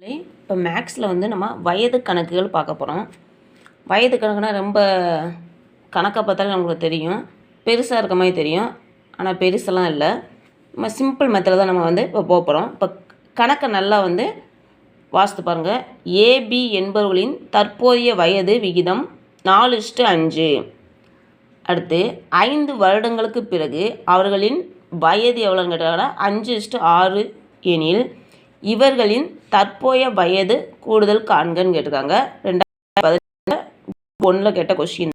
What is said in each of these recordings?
இப்போ மேக்ஸில் வந்து நம்ம வயது கணக்குகள் பார்க்க போகிறோம். வயது கணக்குனா ரொம்ப கணக்கை பார்த்தாலே நமக்கு தெரியும், பெருசாக இருக்க மாதிரி தெரியும். ஆனால் பெருசெல்லாம் இல்லை. நம்ம சிம்பிள் மெத்தடில் தான் நம்ம வந்து இப்போ போக போகிறோம். இப்போ கணக்கை நல்லா வந்து வாசித்து பாருங்கள். ஏபி என்பவர்களின் தற்போதைய வயது விகிதம் 4:5. அடுத்து 5 வருடங்களுக்கு பிறகு அவர்களின் வயது எவ்வளோன்னு கேட்டாங்கன்னா 5:6 எனில் இவர்களின் தற்போதைய வயது கூடுதல் காண்கன்னு கேட்டிருக்காங்க. 2011 கேட்ட கொஸ்டின்.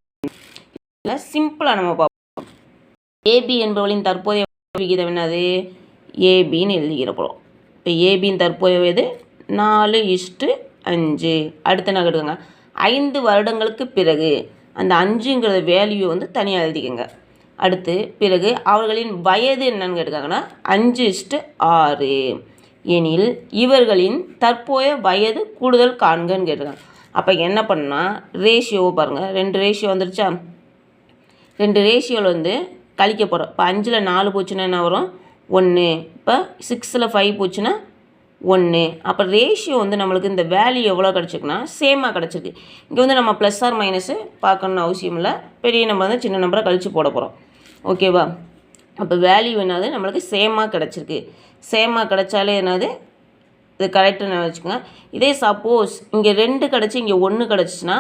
இதில் சிம்பிளாக நம்ம பார்ப்போம். ஏபி என்பவர்களின் தற்போதைய விகிதம் என்னது? ஏபின்னு எழுதிக்கிறப்போம். இப்போ ஏபியின் தற்போதைய வயது 4:5. அடுத்து என்ன கேட்டுக்கோங்க? 5 வருடங்களுக்கு பிறகு அந்த 5ங்கிறத வேல்யூ வந்து தனியாக எழுதிக்கோங்க. அடுத்து பிறகு அவர்களின் வயது என்னன்னு கேட்டுக்காங்கன்னா 5:6 எனில் இவர்களின் தற்போதைய வயது கூடுதல் காண்கன்னு கேட்டிருக்காங்க. அப்போ என்ன பண்ணால் ரேஷியோவை பாருங்கள். 2 ரேஷியோ வந்துருச்சா? 2 ரேஷியோவில் வந்து கழிக்க போகிறோம். இப்போ 5ல் 4 போச்சுன்னா என்ன வரும்? 1. இப்போ 6ல் 5 போச்சுன்னா 1. அப்போ ரேஷியோ வந்து நம்மளுக்கு இந்த வேல்யூ எவ்வளோ கிடச்சிருக்குன்னா சேமாக கிடச்சிருக்கு. இங்கே வந்து நம்ம ப்ளஸ் ஆர் மைனஸு பார்க்கணுன்னு அவசியம் இல்லை. பெரிய நம்பர் வந்து சின்ன நம்பரை கழித்து போட போகிறோம். ஓகேவா? அப்போ வேல்யூ என்னது? நம்மளுக்கு சேமாக கிடச்சிருக்கு. சேமாக கிடச்சாலே என்னது? இது கரெக்டுன்னு வச்சுக்கோங்க. இதே சப்போஸ் இங்கே 2 கிடச்சி இங்கே 1 கிடச்சிச்சின்னா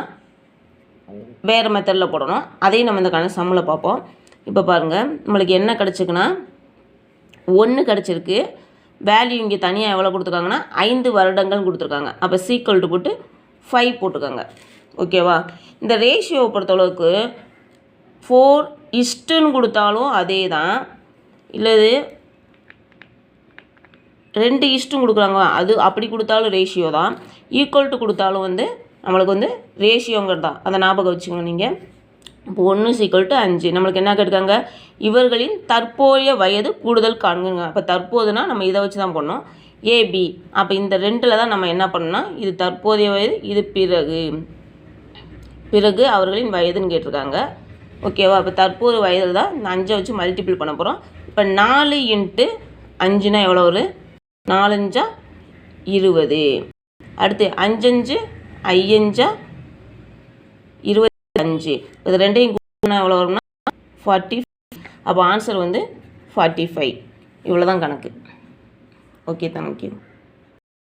வேறு மெத்தடில் போடணும். அதையும் நம்ம இந்த சம்மில் பார்ப்போம். இப்போ பாருங்கள், நம்மளுக்கு என்ன கிடச்சிருக்குன்னா 1 கிடச்சிருக்கு. வேல்யூ இங்கே தனியாக எவ்வளோ கொடுத்துருக்காங்கன்னா 5 வருடங்கள் கொடுத்துருக்காங்க. அப்போ சீக்வல் டு போட்டு 5 போட்டுக்கோங்க. ஓகேவா? இந்த ரேஷியோவை பொறுத்தளவுக்கு 4:1 கொடுத்தாலும் அதே தான், இல்லது 2:1 கொடுக்குறாங்க, அது அப்படி கொடுத்தாலும் ரேஷியோ தான். ஈக்குவல் டு கொடுத்தாலும் வந்து நம்மளுக்கு வந்து ரேஷியோங்கிறது தான். அதை ஞாபகம் வச்சுக்கோங்க நீங்கள். இப்போ 1:5 நம்மளுக்கு என்ன கேட்டுக்காங்க? இவர்களின் தற்போதைய வயது கூடுதல் காண்குங்க. அப்போ தற்போதுனா நம்ம இதை வச்சு தான் பண்ணோம். ஏபி. அப்போ இந்த 2ல் தான் நம்ம என்ன பண்ணோம்னா இது தற்போதைய வயது, இது பிறகு அவர்களின் வயதுன்னு கேட்டிருக்காங்க. ஓகேவா? அப்போ தற்போது வயதில் தான் இந்த 5 வச்சு மல்டிபிள் பண்ண போகிறோம். இப்போ 4 × 5னா எவ்வளோ வரும்? 4×5 20. அடுத்து 5×5 5×5 25. இது ரெண்டையும் கூட்டினா எவ்வளோ வரும்னா 45. அப்போ ஆன்சர் வந்து 45. இவ்வளோ தான் கணக்கு. Okay, thank you.